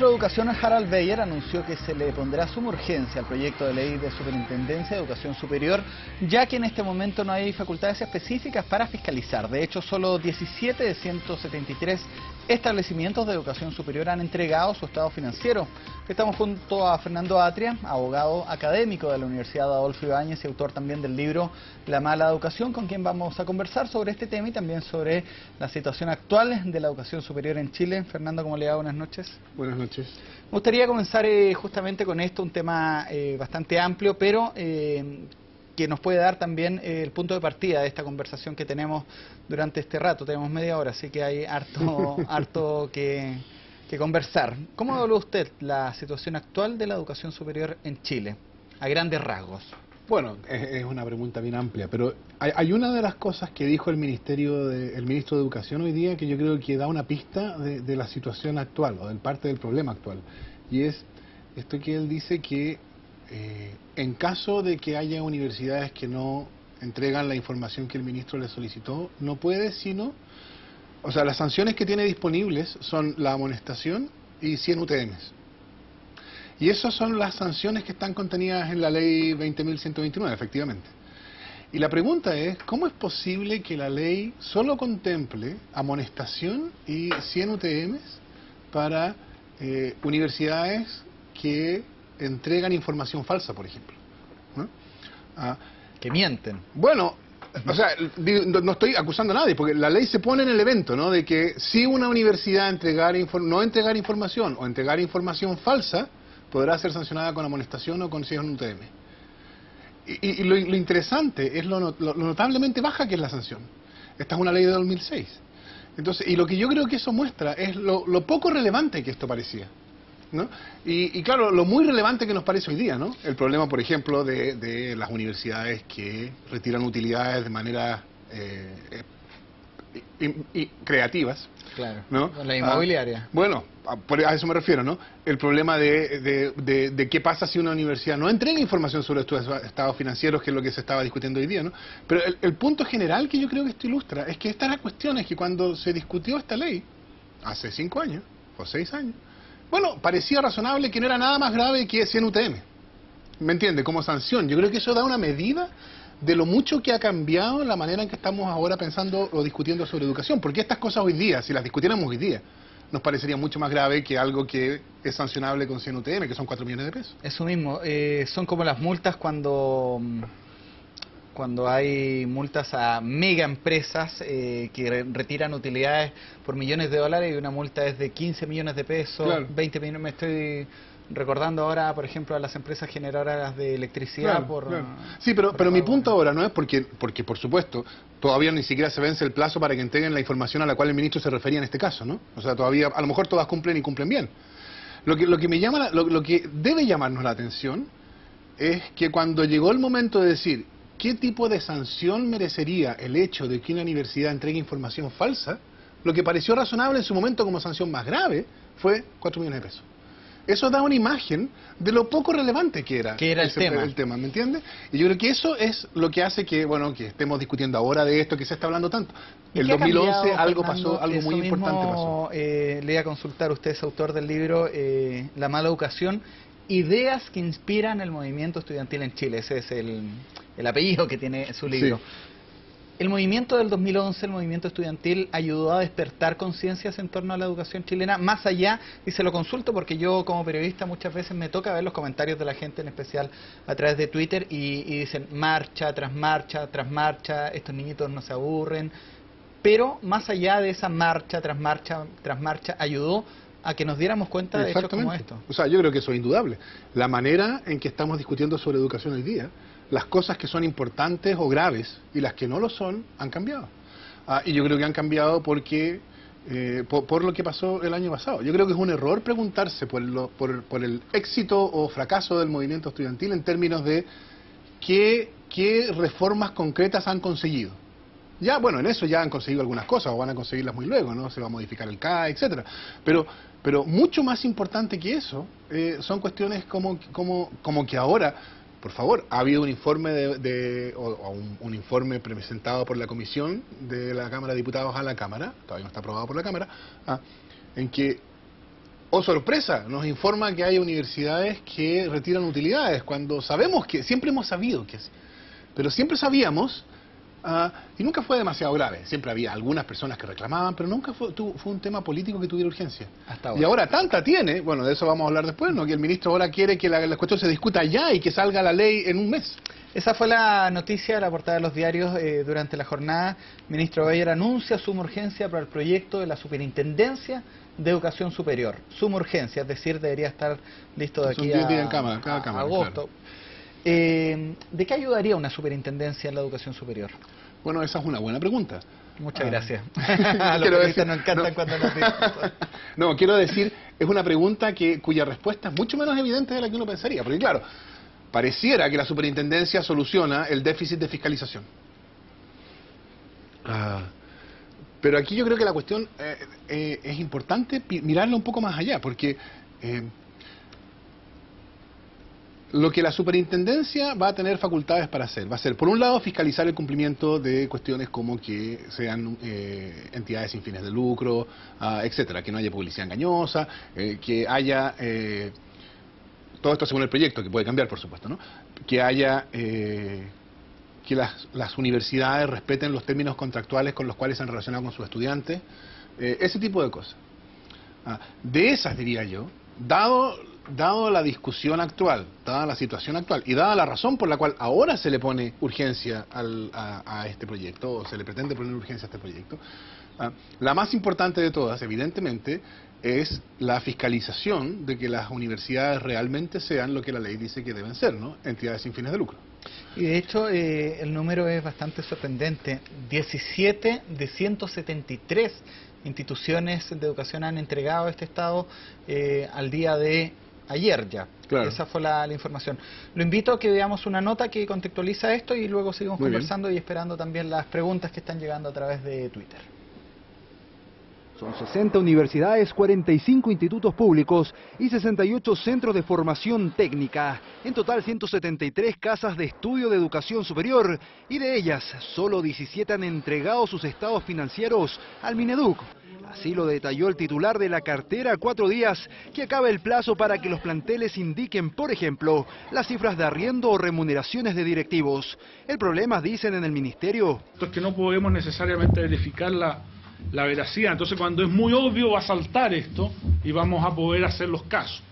ministro de Educación, Harald Beyer, anunció que se le pondrá suma urgencia al proyecto de ley de Superintendencia de Educación Superior, ya que en este momento no hay facultades específicas para fiscalizar. De hecho, solo 17 de 173 establecimientos de educación superior han entregado su estado financiero. Estamos junto a Fernando Atria, abogado académico de la Universidad Adolfo Ibáñez y autor también del libro La mala educación, con quien vamos a conversar sobre este tema y también sobre la situación actual de la educación superior en Chile. Fernando, ¿cómo le va? Buenas noches. Buenas noches. Me gustaría comenzar justamente con esto, un tema bastante amplio, pero que nos puede dar también el punto de partida de esta conversación que tenemos durante este rato. Tenemos media hora, así que hay harto que conversar. ¿Cómo evalúa usted la situación actual de la educación superior en Chile, a grandes rasgos? Bueno, es una pregunta bien amplia, pero hay una de las cosas que dijo el ministro de Educación hoy día que yo creo que da una pista de la situación actual, o de parte del problema actual, y es esto que él dice que en caso de que haya universidades que no entregan la información que el ministro le solicitó, no puede sino, o sea, las sanciones que tiene disponibles son la amonestación y 100 UTMs. Y esas son las sanciones que están contenidas en la ley 20.129, efectivamente. Y la pregunta es, ¿cómo es posible que la ley solo contemple amonestación y 100 UTMs para universidades que entregan información falsa, por ejemplo? ¿No? Que mienten. Bueno, o sea, no estoy acusando a nadie, porque la ley se pone en el evento, ¿no? De que si una universidad no entregar información o entregar información falsa, podrá ser sancionada con amonestación o con 100 UTM. Y lo interesante es lo notablemente baja que es la sanción. Esta es una ley de 2006. Entonces, y lo que yo creo que eso muestra es lo poco relevante que esto parecía, ¿no? Y claro, lo muy relevante que nos parece hoy día, ¿no? El problema, por ejemplo, de las universidades que retiran utilidades de manera creativas. Claro, ¿no? con la inmobiliaria. Bueno, a eso me refiero, ¿no? El problema de qué pasa si una universidad no entrega información sobre sus estados financieros, que es lo que se estaba discutiendo hoy día, ¿no? Pero el punto general que yo creo que esto ilustra es que estas eran cuestiones que cuando se discutió esta ley, hace 5 años o 6 años, bueno, parecía razonable que no era nada más grave que 100 UTM. ¿Me entiende? Como sanción. Yo creo que eso da una medida de lo mucho que ha cambiado la manera en que estamos ahora pensando o discutiendo sobre educación. Porque estas cosas hoy día, si las discutiéramos hoy día, nos parecería mucho más grave que algo que es sancionable con 100 UTM, que son 4 millones de pesos. Eso mismo, son como las multas cuando hay multas a mega empresas que retiran utilidades por millones de dólares y una multa es de 15 millones de pesos, claro. 20 millones, me estoy recordando ahora, por ejemplo, a las empresas generadoras de electricidad. Claro, claro. Sí, pero mi punto ahora no es porque, por supuesto, todavía ni siquiera se vence el plazo para que entreguen la información a la cual el ministro se refería en este caso, ¿no? O sea, todavía, a lo mejor todas cumplen y cumplen bien. Lo que debe llamarnos la atención es que cuando llegó el momento de decir qué tipo de sanción merecería el hecho de que una universidad entregue información falsa, lo que pareció razonable en su momento como sanción más grave fue 4 millones de pesos. Eso da una imagen de lo poco relevante que era el tema, ¿me entiendes? Y yo creo que eso es lo que hace que, bueno, que estemos discutiendo ahora de esto, que se está hablando tanto. El 2011 algo pasó, algo muy importante pasó. Le iba a consultar, usted es autor del libro La mala educación, ideas que inspiran el movimiento estudiantil en Chile. Ese es el apellido que tiene su libro. Sí. El movimiento del 2011, el movimiento estudiantil, ayudó a despertar conciencias en torno a la educación chilena, más allá, y se lo consulto porque yo como periodista muchas veces me toca ver los comentarios de la gente, en especial a través de Twitter, y dicen marcha tras marcha tras marcha, estos niñitos no se aburren, pero más allá de esa marcha tras marcha tras marcha, ayudó a que nos diéramos cuenta de hechos como esto. O sea, yo creo que eso es indudable. La manera en que estamos discutiendo sobre educación hoy día, las cosas que son importantes o graves y las que no lo son, han cambiado. Y yo creo que han cambiado porque por lo que pasó el año pasado. Yo creo que es un error preguntarse por el éxito o fracaso del movimiento estudiantil en términos de qué reformas concretas han conseguido. Ya, bueno, en eso ya han conseguido algunas cosas, o van a conseguirlas muy luego, ¿no? Se va a modificar el CAE, etcétera. Pero mucho más importante que eso son cuestiones como que ahora, por favor, ha habido un informe un informe presentado por la Comisión de la Cámara de Diputados a la Cámara, todavía no está aprobado por la Cámara, en que oh sorpresa, nos informa que hay universidades que retiran utilidades, cuando sabemos que, siempre hemos sabido que es, pero siempre sabíamos, y nunca fue demasiado grave. Siempre había algunas personas que reclamaban, pero nunca fue un tema político que tuviera urgencia. Hasta ahora. Y ahora tanta tiene, bueno, de eso vamos a hablar después, ¿no? Que el ministro ahora quiere que la cuestión se discuta ya y que salga la ley en un mes. Esa fue la noticia, la portada de los diarios durante la jornada. Ministro Beyer anuncia suma urgencia para el proyecto de la Superintendencia de Educación Superior. Suma urgencia, es decir, debería estar listo de aquí a agosto. Claro. ¿De qué ayudaría una superintendencia en la educación superior? Bueno, esa es una buena pregunta. Muchas gracias. A los periodistas nos encantan cuando nos dicen. No, quiero decir, es una pregunta cuya respuesta es mucho menos evidente de la que uno pensaría. Porque claro, pareciera que la superintendencia soluciona el déficit de fiscalización. Pero aquí yo creo que la cuestión es importante mirarla un poco más allá, porque lo que la superintendencia va a tener facultades para hacer, va a ser, por un lado, fiscalizar el cumplimiento de cuestiones como que sean entidades sin fines de lucro, etcétera, que no haya publicidad engañosa, que haya, todo esto según el proyecto, que puede cambiar, por supuesto, ¿no? Que haya, que las universidades respeten los términos contractuales con los cuales se han relacionado con sus estudiantes, ese tipo de cosas. De esas, diría yo, dado la discusión actual, dada la situación actual y dada la razón por la cual ahora se le pone urgencia a este proyecto, o se le pretende poner urgencia a este proyecto, la más importante de todas, evidentemente, es la fiscalización de que las universidades realmente sean lo que la ley dice que deben ser, ¿no? Entidades sin fines de lucro. Y de hecho, el número es bastante sorprendente. 17 de 173 instituciones de educación han entregado este estado al día de ayer ya. Claro. Esa fue la información. Lo invito a que veamos una nota que contextualiza esto y luego seguimos conversando y esperando también las preguntas que están llegando a través de Twitter. Son 60 universidades, 45 institutos públicos y 68 centros de formación técnica. En total 173 casas de estudio de educación superior y de ellas solo 17 han entregado sus estados financieros al Mineduc. Así lo detalló el titular de la cartera a 4 días que acaba el plazo para que los planteles indiquen, por ejemplo, las cifras de arriendo o remuneraciones de directivos. El problema, dicen en el ministerio, es que no podemos necesariamente verificar la veracidad. Entonces, cuando es muy obvio va a saltar esto y vamos a poder hacer los casos.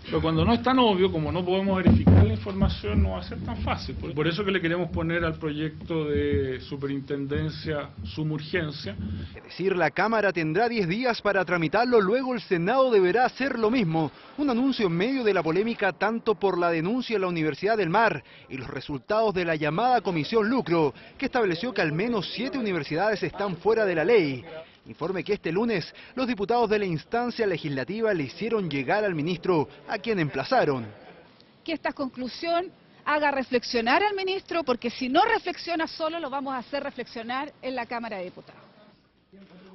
Pero cuando no es tan obvio, como no podemos verificar la información, no va a ser tan fácil. Por eso que le queremos poner al proyecto de superintendencia suma urgencia. Es decir, la Cámara tendrá 10 días para tramitarlo, luego el Senado deberá hacer lo mismo. Un anuncio en medio de la polémica tanto por la denuncia en la Universidad del Mar y los resultados de la llamada Comisión Lucro, que estableció que al menos 7 universidades están fuera de la ley. Informe que este lunes los diputados de la instancia legislativa le hicieron llegar al ministro, a quien emplazaron. Que esta conclusión haga reflexionar al ministro, porque si no reflexiona solo, lo vamos a hacer reflexionar en la Cámara de Diputados.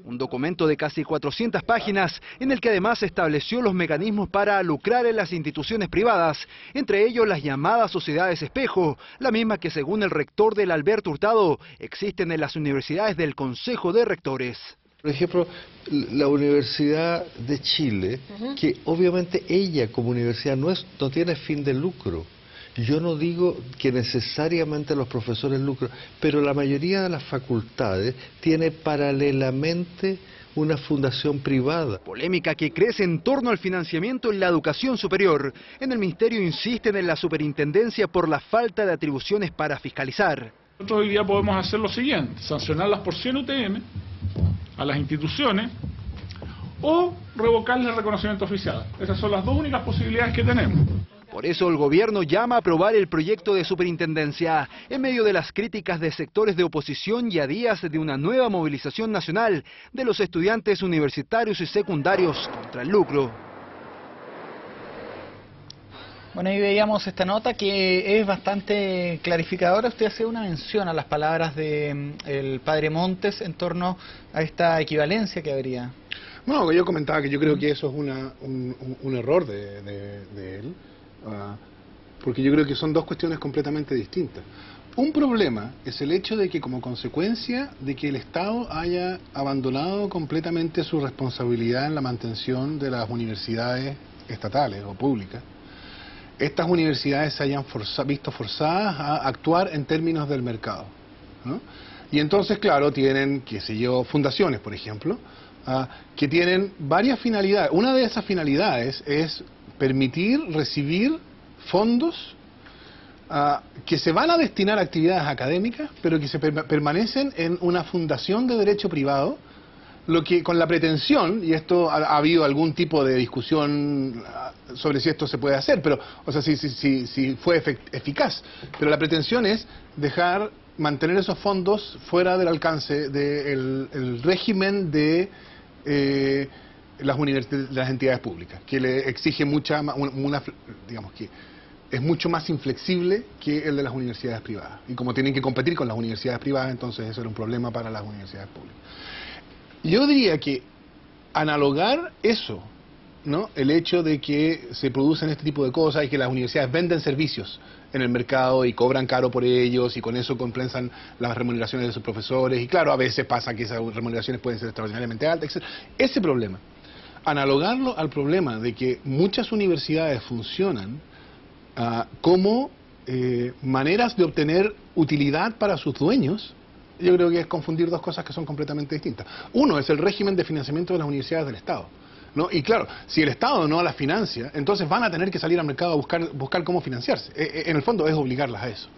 Un documento de casi 400 páginas en el que además estableció los mecanismos para lucrar en las instituciones privadas, entre ellos las llamadas sociedades espejo, la misma que según el rector del Alberto Hurtado existen en las universidades del Consejo de Rectores. Por ejemplo, la Universidad de Chile, que obviamente ella como universidad no tiene fin de lucro. Yo no digo que necesariamente los profesores lucran, pero la mayoría de las facultades tiene paralelamente una fundación privada. Polémica que crece en torno al financiamiento en la educación superior. En el ministerio insisten en la superintendencia por la falta de atribuciones para fiscalizar. Nosotros hoy día podemos hacer lo siguiente: sancionarlas por 100 UTM a las instituciones o revocarle el reconocimiento oficial. Esas son las dos únicas posibilidades que tenemos. Por eso el gobierno llama a aprobar el proyecto de superintendencia en medio de las críticas de sectores de oposición y a días de una nueva movilización nacional de los estudiantes universitarios y secundarios contra el lucro. Bueno, ahí veíamos esta nota que es bastante clarificadora. Usted hace una mención a las palabras del padre Montes en torno a esta equivalencia que habría. Bueno, yo comentaba que yo creo que eso es un error de él, porque yo creo que son dos cuestiones completamente distintas. un problema es el hecho de que como consecuencia de que el Estado haya abandonado completamente su responsabilidad en la mantención de las universidades estatales o públicas, estas universidades se hayan visto forzadas a actuar en términos del mercado, ¿no? Y entonces, claro, tienen, qué sé yo, fundaciones, por ejemplo, que tienen varias finalidades. Una de esas finalidades es permitir recibir fondos que se van a destinar a actividades académicas, pero que se permanecen en una fundación de derecho privado, lo que con la pretensión, y esto ha habido algún tipo de discusión sobre si esto se puede hacer, pero, o sea, si fue eficaz, pero la pretensión es mantener esos fondos fuera del alcance del régimen de las entidades públicas, que le exige digamos que es mucho más inflexible que el de las universidades privadas. Y como tienen que competir con las universidades privadas, entonces eso era un problema para las universidades públicas. Yo diría que analogar eso, ¿no? El hecho de que se producen este tipo de cosas y que las universidades venden servicios en el mercado y cobran caro por ellos y con eso compensan las remuneraciones de sus profesores, y claro, a veces pasa que esas remuneraciones pueden ser extraordinariamente altas, etc. Ese problema, analogarlo al problema de que muchas universidades funcionan como maneras de obtener utilidad para sus dueños, yo creo que es confundir dos cosas que son completamente distintas. Uno es el régimen de financiamiento de las universidades del Estado, ¿no? Y claro, si el Estado no las financia, entonces van a tener que salir al mercado a buscar cómo financiarse. En el fondo es obligarlas a eso.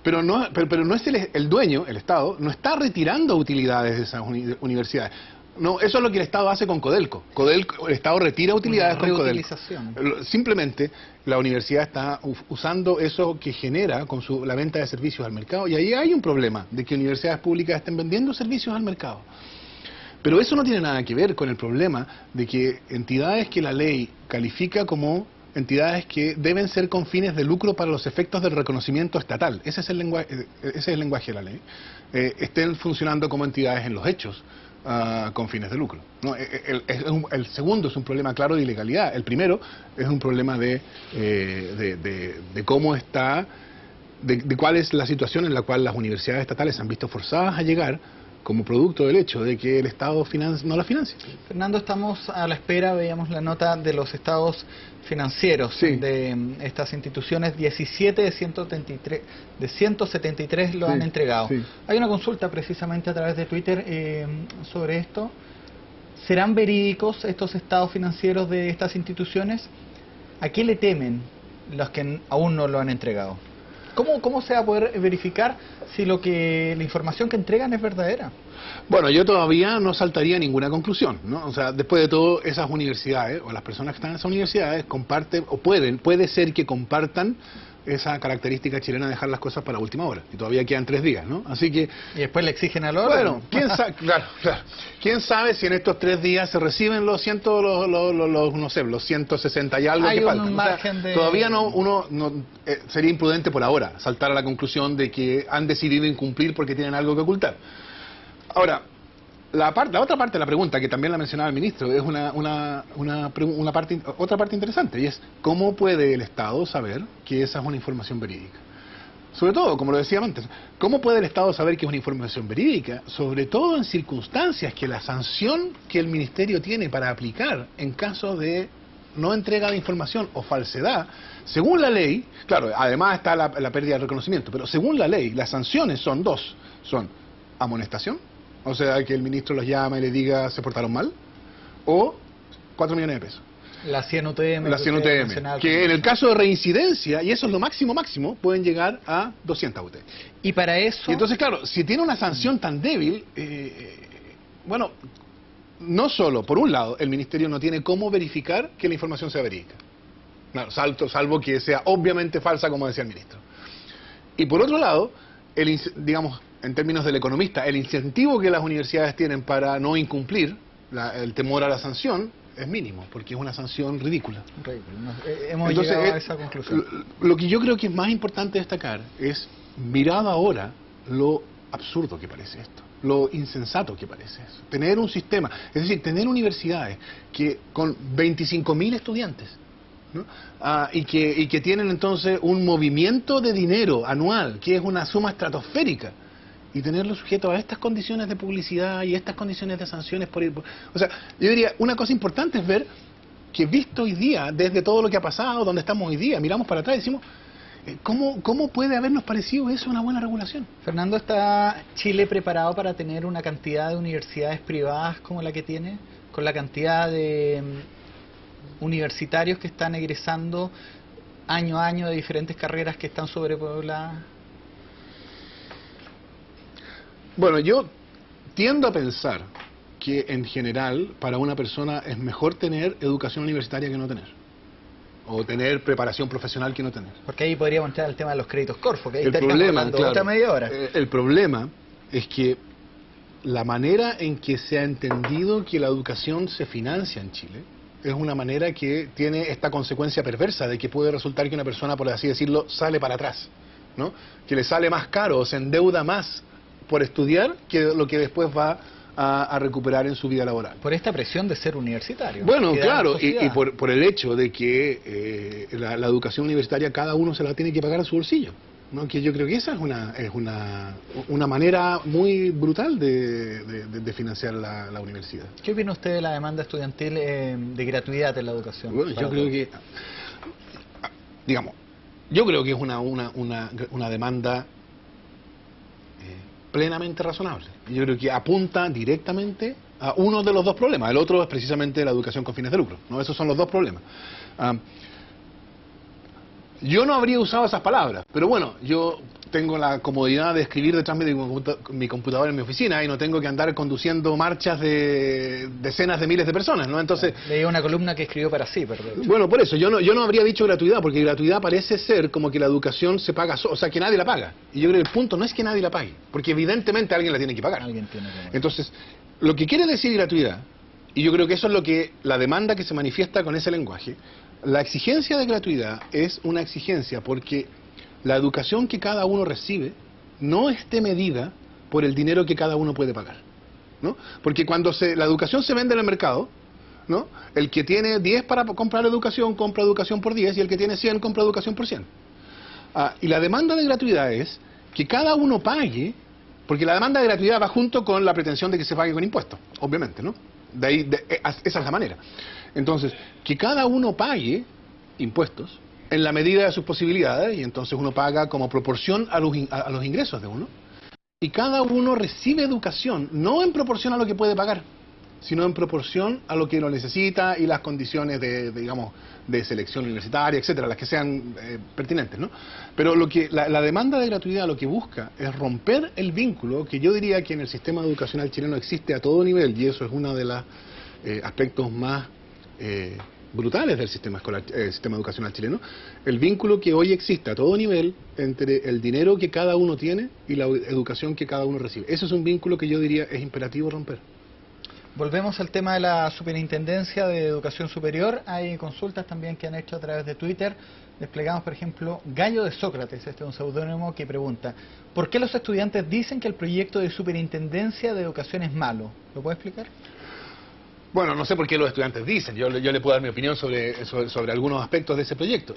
Pero no es el dueño, el Estado, no está retirando utilidades de esas universidades. No, eso es lo que el Estado hace con Codelco. El Estado retira utilidades con Codelco. Simplemente la universidad está usando eso que genera con la venta de servicios al mercado, y ahí hay un problema de que universidades públicas estén vendiendo servicios al mercado. Pero eso no tiene nada que ver con el problema de que entidades que la ley califica como entidades que deben ser con fines de lucro para los efectos del reconocimiento estatal, ese es el lenguaje de la ley, estén funcionando como entidades en los hechos, con fines de lucro, ¿no? El segundo es un problema claro de ilegalidad. El primero es un problema de cómo está, de cuál es la situación en la cual las universidades estatales se han visto forzadas a llegar como producto del hecho de que el Estado no la financia. Fernando, estamos a la espera, veíamos la nota de los estados financieros de estas instituciones, 17 de 173 lo han entregado. Hay una consulta precisamente a través de Twitter sobre esto. ¿Serán verídicos estos estados financieros de estas instituciones? ¿A qué le temen los que aún no lo han entregado? ¿Cómo se va a poder verificar si la información que entregan es verdadera? Bueno, yo todavía no saltaría ninguna conclusión, ¿no? O sea, después de todo, esas universidades, o las personas que están en esas universidades, comparten, o puede ser que compartan esa característica chilena de dejar las cosas para última hora, y todavía quedan 3 días, ¿no? Así que... Y después le exigen al oro. Bueno, claro. ¿Quién sabe si en estos 3 días se reciben los 160 y algo que faltan? Margen todavía sería imprudente por ahora saltar a la conclusión de que han decidido incumplir porque tienen algo que ocultar. Ahora, la otra parte de la pregunta, que también la mencionaba el ministro, es otra parte interesante, y es ¿cómo puede el Estado saber que esa es una información verídica? Sobre todo, como lo decía antes, ¿cómo puede el Estado saber que es una información verídica? Sobre todo en circunstancias que la sanción que el Ministerio tiene para aplicar en caso de no entrega de información o falsedad, según la ley, claro, además está la pérdida de reconocimiento, pero según la ley, las sanciones son 2, son amonestación, o sea, que el ministro los llama y le diga se portaron mal, o 4 millones de pesos. La 100 UTM. La 100 UTM, que en el caso de reincidencia, y eso es lo máximo, pueden llegar a 200 UTM. Y para eso... Y entonces, claro, si tiene una sanción tan débil, bueno, no solo, por un lado, el Ministerio no tiene cómo verificar que la información sea verídica. Claro, salvo que sea obviamente falsa, como decía el ministro. Y por otro lado, digamos, en términos del economista, el incentivo que las universidades tienen para no incumplir, el temor a la sanción, es mínimo, porque es una sanción ridícula. Hemos llegado a esa conclusión. Lo que yo creo que es más importante destacar es, mirado ahora, lo absurdo que parece esto, lo insensato que parece eso. Tener un sistema, es decir, tener universidades que con 25.000 estudiantes, ¿no? Y que tienen entonces un movimiento de dinero anual, que es una suma estratosférica, y tenerlo sujeto a estas condiciones de publicidad y estas condiciones de sanciones por ir... O sea, yo diría, una cosa importante es ver que visto hoy día, desde todo lo que ha pasado, donde estamos hoy día, miramos para atrás y decimos, ¿cómo puede habernos parecido eso una buena regulación? Fernando, ¿está Chile preparado para tener una cantidad de universidades privadas como la que tiene? Con la cantidad de universitarios que están egresando año a año de diferentes carreras que están sobrepobladas. Bueno, yo tiendo a pensar que en general para una persona es mejor tener educación universitaria que no tener, o tener preparación profesional que no tener. Porque ahí podríamos entrar al tema de los créditos Corfo, que ahí El estaríamos problema, hablando claro, otra media hora. el problema es que la manera en que se ha entendido que la educación se financia en Chile es una manera que tiene esta consecuencia perversa de que puede resultar que una persona, por así decirlo, sale para atrás, ¿no? Que le sale más caro, se endeuda más por estudiar que lo que después va a recuperar en su vida laboral. Por esta presión de ser universitario. Bueno, que da la claro, sociedad. y por el hecho de que la educación universitaria cada uno se la tiene que pagar a su bolsillo, ¿no? Que yo creo que esa es una manera muy brutal de financiar la universidad. ¿Qué opina usted de la demanda estudiantil de gratuidad en la educación? Bueno, yo creo que, digamos, yo creo que es una demanda plenamente razonable. Yo creo que apunta directamente a uno de los dos problemas. El otro es precisamente la educación con fines de lucro, ¿no? Esos son los dos problemas. Yo no habría usado esas palabras, pero bueno, yo tengo la comodidad de escribir detrás de mi computadora en mi oficina y no tengo que andar conduciendo marchas de decenas de miles de personas, ¿no? Entonces, leí una columna que escribió para sí, perdón. bueno, por eso, yo no habría dicho gratuidad, porque gratuidad parece ser como que la educación se paga, o sea, que nadie la paga. Y yo creo que el punto no es que nadie la pague, porque evidentemente alguien la tiene que pagar. Alguien tiene que pagar. Entonces, lo que quiere decir gratuidad, y yo creo que eso es lo que la demanda que se manifiesta con ese lenguaje, la exigencia de gratuidad es una exigencia porque la educación que cada uno recibe no esté medida por el dinero que cada uno puede pagar, ¿no? Porque cuando la educación se vende en el mercado, ¿no? El que tiene 10 para comprar educación, compra educación por 10, y el que tiene 100, compra educación por 100. Y la demanda de gratuidad es que cada uno pague, porque la demanda de gratuidad va junto con la pretensión de que se pague con impuestos, obviamente, ¿no? Esa es la manera. Entonces, que cada uno pague impuestos en la medida de sus posibilidades, y entonces uno paga como proporción a los ingresos de uno, y cada uno recibe educación, no en proporción a lo que puede pagar, sino en proporción a lo que lo necesita y las condiciones digamos, de selección universitaria, etcétera, las que sean pertinentes, ¿no? Pero la demanda de gratuidad lo que busca es romper el vínculo que yo diría que en el sistema educacional chileno existe a todo nivel, y eso es uno de los aspectos más brutales del sistema educacional chileno, el vínculo que hoy existe a todo nivel entre el dinero que cada uno tiene y la educación que cada uno recibe. Ese es un vínculo que yo diría es imperativo romper. Volvemos al tema de la Superintendencia de Educación Superior. Hay consultas también que han hecho a través de Twitter. Desplegamos, por ejemplo, Gallo de Sócrates, este es un seudónimo que pregunta: ¿por qué los estudiantes dicen que el proyecto de Superintendencia de Educación es malo? ¿Lo puede explicar? Bueno, no sé por qué los estudiantes dicen. Yo le puedo dar mi opinión sobre algunos aspectos de ese proyecto.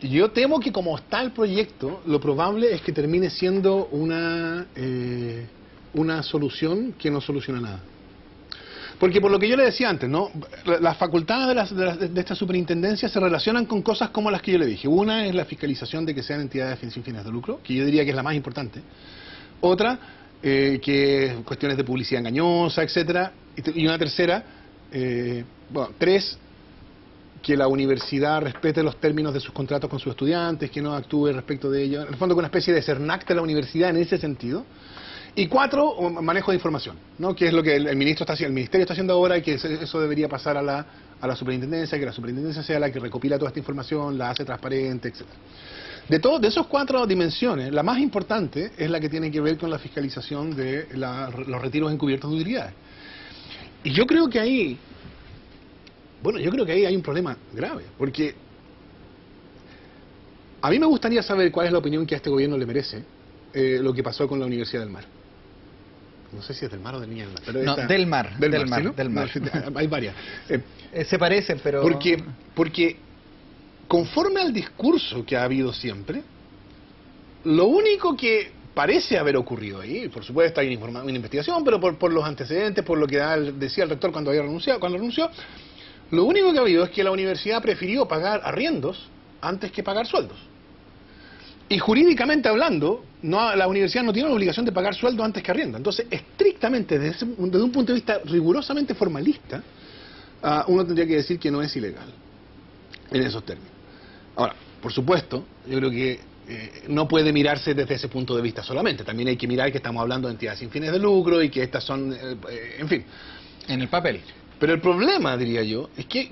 Yo temo que como está el proyecto, lo probable es que termine siendo una solución que no soluciona nada. Porque por lo que yo le decía antes, ¿no? Las facultades de esta superintendencia se relacionan con cosas como las que yo le dije. Una es la fiscalización de que sean entidades sin fines de lucro, que yo diría que es la más importante. Otra, que cuestiones de publicidad engañosa, etcétera. Y una tercera, tres, que la universidad respete los términos de sus contratos con sus estudiantes, que no actúe respecto de ellos. En el fondo, con una especie de CERNAC de la universidad en ese sentido. Y 4, manejo de información, ¿no? Que es lo que el ministerio está haciendo ahora, y que eso debería pasar a la superintendencia, que la superintendencia sea la que recopila toda esta información, la hace transparente, etcétera. De esos 4 dimensiones, la más importante es la que tiene que ver con la fiscalización de los retiros encubiertos de utilidades. Y yo creo que ahí hay un problema grave, porque a mí me gustaría saber cuál es la opinión que a este gobierno le merece lo que pasó con la Universidad del Mar. no sé si es del mar o de Niña del Mar. Pero No, del mar. ¿sí, no? Del mar. No, hay varias. Se parecen, pero... Porque conforme al discurso que ha habido siempre, lo único que parece haber ocurrido ahí, por supuesto hay una investigación, pero por los antecedentes, por lo que decía el rector cuando renunció, lo único que ha habido es que la universidad prefirió pagar arriendos antes que pagar sueldos. Y jurídicamente hablando, la universidad no tiene la obligación de pagar sueldo antes que arriendo. Entonces, estrictamente, desde un punto de vista rigurosamente formalista, uno tendría que decir que no es ilegal, en esos términos. Ahora, por supuesto, yo creo que no puede mirarse desde ese punto de vista solamente. También hay que mirar que estamos hablando de entidades sin fines de lucro y que estas son, en fin. En el papel. Pero el problema, diría yo, es que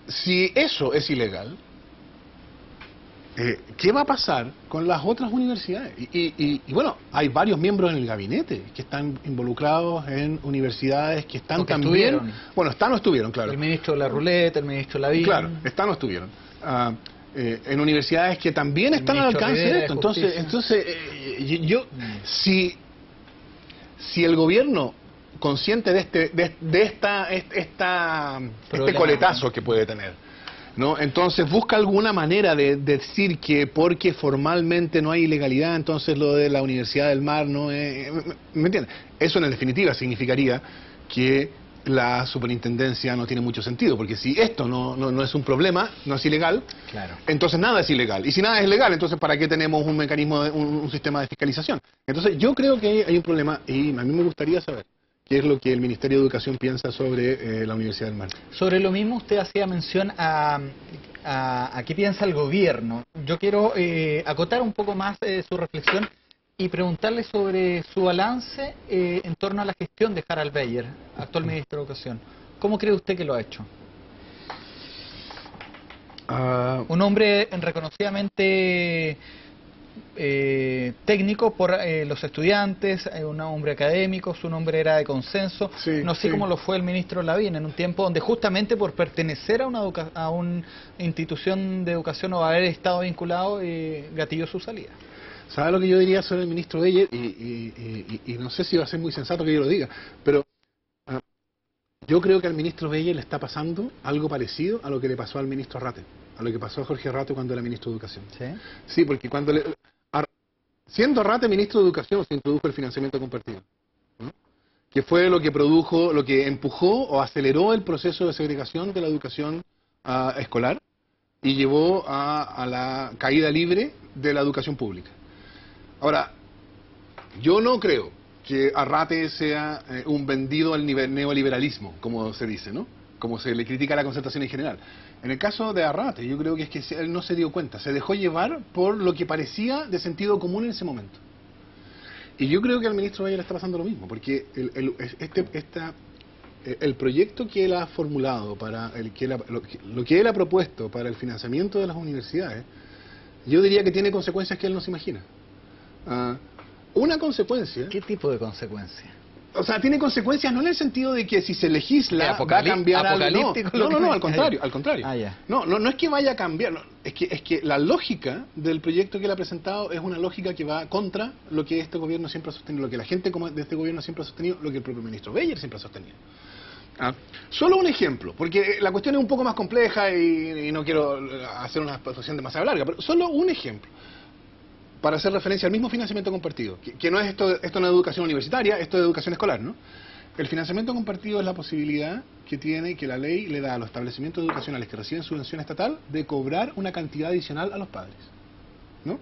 si eso es ilegal, ¿qué va a pasar con las otras universidades? Y bueno, hay varios miembros en el gabinete que están involucrados en universidades que están también... Bueno, están o estuvieron, claro. El ministro Larroulette, el ministro Lavín. Claro, están o estuvieron. En universidades que también están al alcance de esto. Entonces si el gobierno, consciente de este coletazo que puede tener, ¿no? Entonces busca alguna manera de decir que porque formalmente no hay ilegalidad, entonces lo de la Universidad del Mar no es... ¿Me entiendes? Eso en definitiva significaría que la superintendencia no tiene mucho sentido, porque si esto no es un problema, no es ilegal, claro, entonces nada es ilegal. Y si nada es legal, entonces ¿para qué tenemos un mecanismo, un sistema de fiscalización? Entonces yo creo que hay un problema y a mí me gustaría saber qué es lo que el Ministerio de Educación piensa sobre la Universidad del Mar. Sobre lo mismo usted hacía mención a qué piensa el gobierno. Yo quiero acotar un poco más su reflexión y preguntarle sobre su balance en torno a la gestión de Harald Beyer, actual ministro de Educación. ¿Cómo cree usted que lo ha hecho? Un hombre reconocidamente técnico por los estudiantes, un hombre académico, su nombre era de consenso. Sí, no sé cómo lo fue el ministro Lavín en un tiempo donde justamente por pertenecer a una institución de educación o haber estado vinculado, gatilló su salida. ¿Sabe lo que yo diría sobre el ministro Beyer? Y no sé si va a ser muy sensato que yo lo diga, pero yo creo que al ministro Beyer le está pasando algo parecido a lo que le pasó al ministro Rate, a lo que pasó a Jorge Rate cuando era ministro de Educación. ¿Sí? Sí, porque siendo Rate ministro de Educación se introdujo el financiamiento compartido, ¿no? Que fue lo que empujó o aceleró el proceso de segregación de la educación escolar y llevó a la caída libre de la educación pública. Ahora, yo no creo que Arrate sea un vendido al neoliberalismo, como se dice, ¿no? Como se le critica a la concertación en general. En el caso de Arrate, yo creo que es que él no se dio cuenta, se dejó llevar por lo que parecía de sentido común en ese momento. Y yo creo que al ministro Beyer le está pasando lo mismo, porque el proyecto que él ha formulado, lo que él ha propuesto para el financiamiento de las universidades, yo diría que tiene consecuencias que él no se imagina. Una consecuencia... ¿Qué tipo de consecuencia? O sea, tiene consecuencias no en el sentido de que si se legisla va a cambiar algo. No, al contrario. No es que vaya a cambiar. Es que la lógica del proyecto que él ha presentado es una lógica que va contra lo que este gobierno siempre ha sostenido, lo que la gente de este gobierno siempre ha sostenido, lo que el propio ministro Beyer siempre ha sostenido. Solo un ejemplo, porque la cuestión es un poco más compleja y no quiero hacer una exposición demasiado larga, pero solo un ejemplo para hacer referencia al mismo financiamiento compartido, que no es esto no es educación universitaria, esto es educación escolar, ¿no? El financiamiento compartido es la posibilidad que la ley le da a los establecimientos educacionales que reciben subvención estatal de cobrar una cantidad adicional a los padres, ¿no?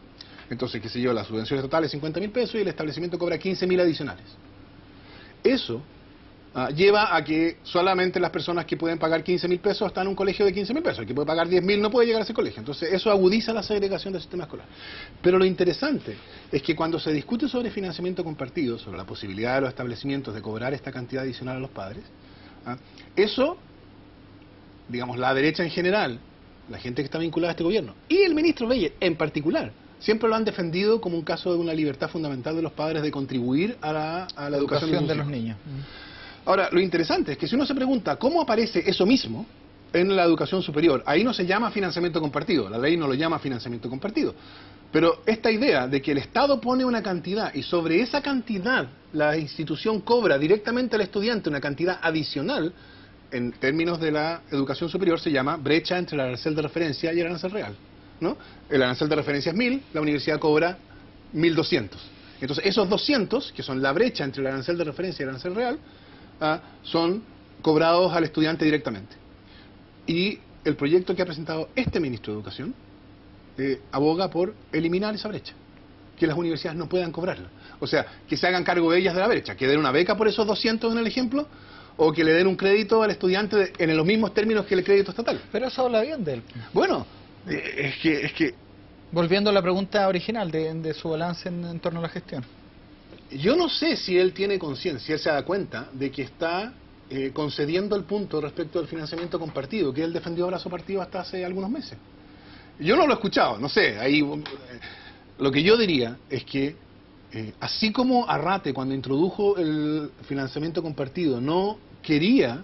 Entonces, qué sé yo, la subvención estatal es 50.000 pesos y el establecimiento cobra 15.000 adicionales. Eso lleva a que solamente las personas que pueden pagar 15.000 pesos están en un colegio de 15.000 pesos. El que puede pagar 10.000 no puede llegar a ese colegio. Entonces eso agudiza la segregación del sistema escolar. Pero lo interesante es que cuando se discute sobre financiamiento compartido, sobre la posibilidad de los establecimientos de cobrar esta cantidad adicional a los padres, eso, digamos, la derecha en general, la gente que está vinculada a este gobierno, y el ministro Beyer en particular, siempre lo han defendido como un caso de una libertad fundamental de los padres de contribuir a la educación de los niños. Ahora, lo interesante es que si uno se pregunta cómo aparece eso mismo en la educación superior. Ahí no se llama financiamiento compartido, la ley no lo llama financiamiento compartido. Pero esta idea de que el Estado pone una cantidad y sobre esa cantidad la institución cobra directamente al estudiante una cantidad adicional, en términos de la educación superior se llama brecha entre el arancel de referencia y el arancel real, ¿no? El arancel de referencia es 1.000, la universidad cobra 1.200. Entonces esos 200, que son la brecha entre el arancel de referencia y el arancel real, son cobrados al estudiante directamente. Y el proyecto que ha presentado este ministro de Educación aboga por eliminar esa brecha, que las universidades no puedan cobrarla. O sea, que se hagan cargo ellas de la brecha, que den una beca por esos 200 en el ejemplo, o que le den un crédito al estudiante en los mismos términos que el crédito estatal. Pero eso habla bien de él. Bueno, es que Volviendo a la pregunta original de su balance en torno a la gestión. yo no sé si él tiene conciencia, él se da cuenta de que está concediendo el punto respecto al financiamiento compartido, que él defendió a brazo partido hasta hace algunos meses. Yo no lo he escuchado, no sé, ahí lo que yo diría es que así como Arrate cuando introdujo el financiamiento compartido no quería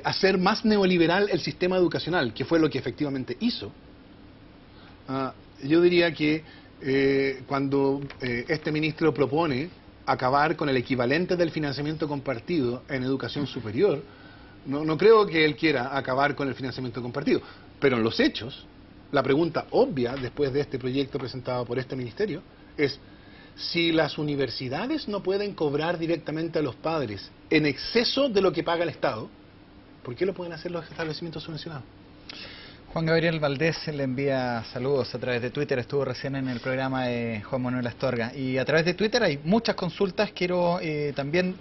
hacer más neoliberal el sistema educacional, que fue lo que efectivamente hizo, yo diría que cuando este ministro propone acabar con el equivalente del financiamiento compartido en educación superior, no creo que él quiera acabar con el financiamiento compartido, pero en los hechos, la pregunta obvia después de este proyecto presentado por este ministerio es: si las universidades no pueden cobrar directamente a los padres en exceso de lo que paga el Estado, ¿por qué lo pueden hacer los establecimientos subvencionados? Juan Gabriel Valdés le envía saludos a través de Twitter, estuvo recién en el programa de Juan Manuel Astorga. Y a través de Twitter hay muchas consultas, quiero también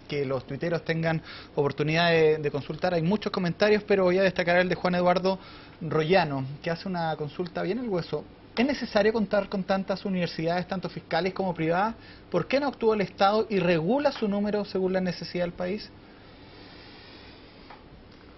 que los tuiteros tengan oportunidad de consultar. Hay muchos comentarios, pero voy a destacar el de Juan Eduardo Rollano, que hace una consulta bien al hueso. ¿Es necesario contar con tantas universidades, tanto fiscales como privadas? ¿Por qué no actúa el Estado y regula su número según la necesidad del país?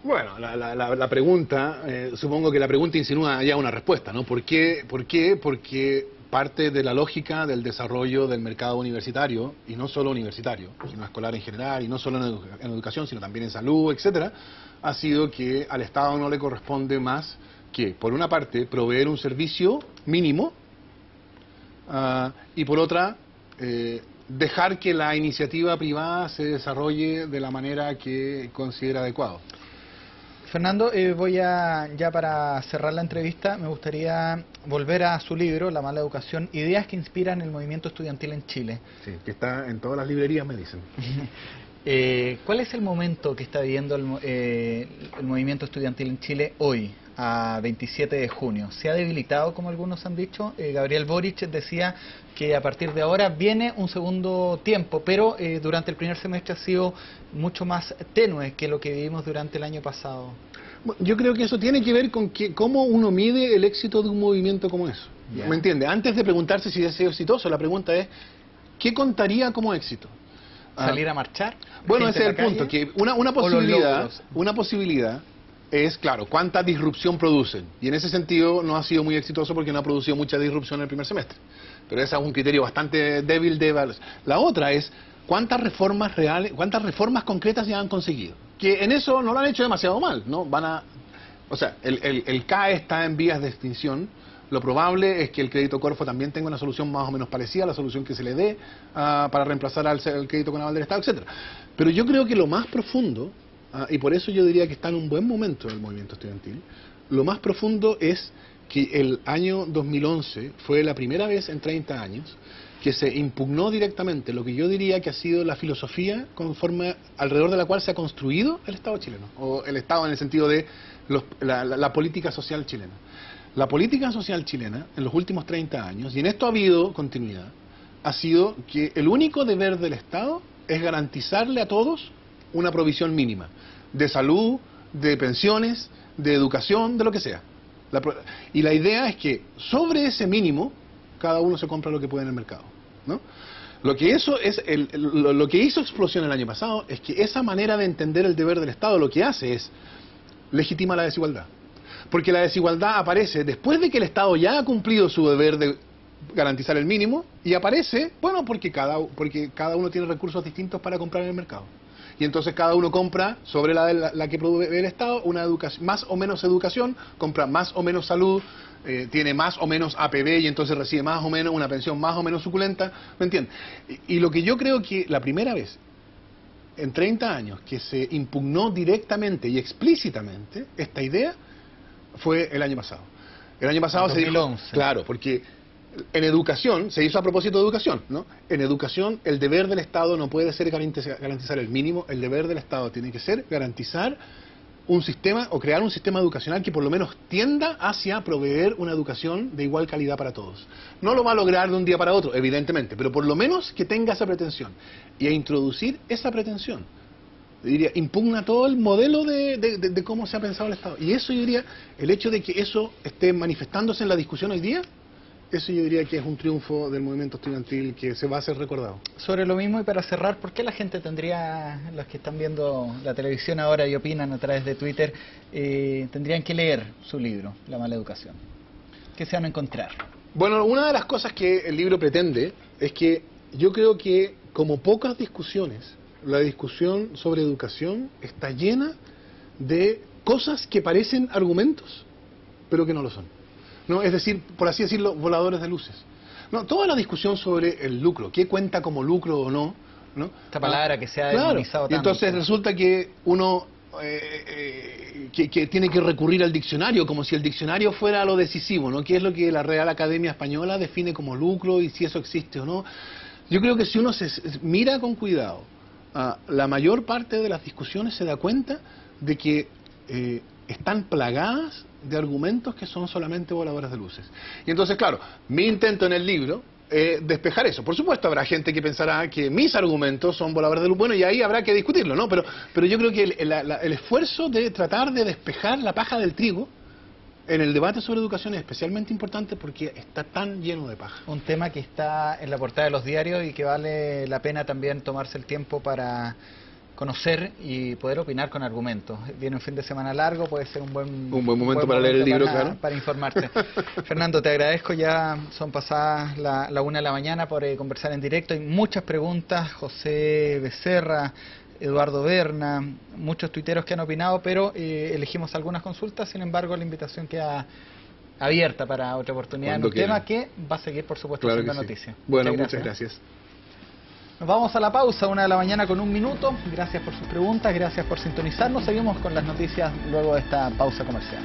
Bueno, la pregunta, supongo que la pregunta insinúa ya una respuesta, ¿no? ¿Por qué? Porque parte de la lógica del desarrollo del mercado universitario, y no solo universitario, sino escolar en general, y no solo en educación, sino también en salud, etcétera, ha sido que al Estado no le corresponde más que, por una parte, proveer un servicio mínimo, y por otra, dejar que la iniciativa privada se desarrolle de la manera que considera adecuado. Fernando, ya para cerrar la entrevista, me gustaría volver a su libro, La mala educación, ideas que inspiran el movimiento estudiantil en Chile. Sí, que está en todas las librerías, me dicen. ¿Cuál es el momento que está viviendo el movimiento estudiantil en Chile hoy, a 27 de junio? ¿Se ha debilitado, como algunos han dicho? Gabriel Boric decía que a partir de ahora viene un segundo tiempo, pero durante el primer semestre ha sido mucho más tenue que lo que vivimos durante el año pasado. Bueno, yo creo que eso tiene que ver con cómo uno mide el éxito de un movimiento como eso. Yeah. ¿Me entiende? Antes de preguntarse si ha sido exitoso, la pregunta es, ¿qué contaría como éxito? ¿Salir a marchar? Bueno, ese es el punto, que una posibilidad es, claro, cuánta disrupción producen. Y en ese sentido no ha sido muy exitoso porque no ha producido mucha disrupción en el primer semestre. Pero ese es un criterio bastante débil de evaluación. La otra es cuántas reformas reales, cuántas reformas concretas ya han conseguido. Que en eso no lo han hecho demasiado mal, ¿no? O sea, el CAE está en vías de extinción. Lo probable es que el crédito Corfo también tenga una solución más o menos parecida a la solución que se le dé para reemplazar al crédito con aval del Estado, etcétera. Pero yo creo que lo más profundo, y por eso yo diría que está en un buen momento el movimiento estudiantil, lo más profundo es que el año 2011 fue la primera vez en 30 años que se impugnó directamente lo que yo diría que ha sido la filosofía alrededor de la cual se ha construido el Estado chileno, o el Estado en el sentido de la política social chilena. La política social chilena, en los últimos 30 años, y en esto ha habido continuidad, ha sido que el único deber del Estado es garantizarle a todos una provisión mínima, de salud, de pensiones, de educación, de lo que sea. Y la idea es que sobre ese mínimo, cada uno se compra lo que puede en el mercado, ¿no? Lo que hizo explosión el año pasado es que esa manera de entender el deber del Estado lo que hace es legitima la desigualdad. Porque la desigualdad aparece después de que el Estado ya ha cumplido su deber de garantizar el mínimo, y aparece, bueno, porque cada uno tiene recursos distintos para comprar en el mercado. Y entonces cada uno compra sobre la que provee el Estado una educación, más o menos educación, compra más o menos salud, tiene más o menos APB y entonces recibe más o menos una pensión más o menos suculenta, ¿me entiendes? Y lo que yo creo que la primera vez en 30 años que se impugnó directamente y explícitamente esta idea fue el año pasado. El año pasado se dijo, 2011. claro, porque en educación, se hizo a propósito de educación, ¿no? En educación el deber del Estado no puede ser garantizar el mínimo, el deber del Estado tiene que ser garantizar un sistema o crear un sistema educacional que por lo menos tienda hacia proveer una educación de igual calidad para todos. No lo va a lograr de un día para otro, evidentemente, pero por lo menos que tenga esa pretensión. Y a introducir esa pretensión, yo diría, impugna todo el modelo de cómo se ha pensado el Estado. Y eso yo diría, el hecho de que eso esté manifestándose en la discusión hoy día, eso yo diría que es un triunfo del movimiento estudiantil que se va a hacer recordado. Sobre lo mismo y para cerrar, ¿por qué la gente tendría, los que están viendo la televisión ahora y opinan a través de Twitter, tendrían que leer su libro, La mala educación? ¿Qué se van a encontrar? Bueno, una de las cosas que el libro pretende es que yo creo que, como pocas discusiones, la discusión sobre educación está llena de cosas que parecen argumentos, pero que no lo son. ¿No? Es decir, por así decirlo, voladores de luces. No, toda la discusión sobre el lucro, qué cuenta como lucro o no, ¿no? Esta palabra que se ha claro, demonizado tanto. y entonces resulta que uno que tiene que recurrir al diccionario, como si el diccionario fuera lo decisivo, ¿no? ¿Qué es lo que la Real Academia Española define como lucro y si eso existe o no? Yo creo que si uno se mira con cuidado, la mayor parte de las discusiones se da cuenta de que están plagadas de argumentos que son solamente voladores de luces. Y entonces, claro, mi intento en el libro es despejar eso. Por supuesto, habrá gente que pensará que mis argumentos son voladores de luces. Bueno, y ahí habrá que discutirlo, ¿no? Pero yo creo que el esfuerzo de tratar de despejar la paja del trigo en el debate sobre educación es especialmente importante porque está tan lleno de paja. Un tema que está en la portada de los diarios y que vale la pena también tomarse el tiempo para conocer y poder opinar con argumentos. Viene un fin de semana largo, puede ser un buen momento para leer el libro, claro. Para informarte. Fernando, te agradezco, ya son pasadas la 1 de la mañana por conversar en directo. Hay muchas preguntas, José Becerra, Eduardo Berna, muchos tuiteros que han opinado, pero elegimos algunas consultas, sin embargo la invitación queda abierta para otra oportunidad en un tema que va a seguir, por supuesto, siendo noticia. Bueno, muchas gracias. Nos vamos a la pausa, 1 de la mañana con 1 minuto. Gracias por sus preguntas, gracias por sintonizarnos. Seguimos con las noticias luego de esta pausa comercial.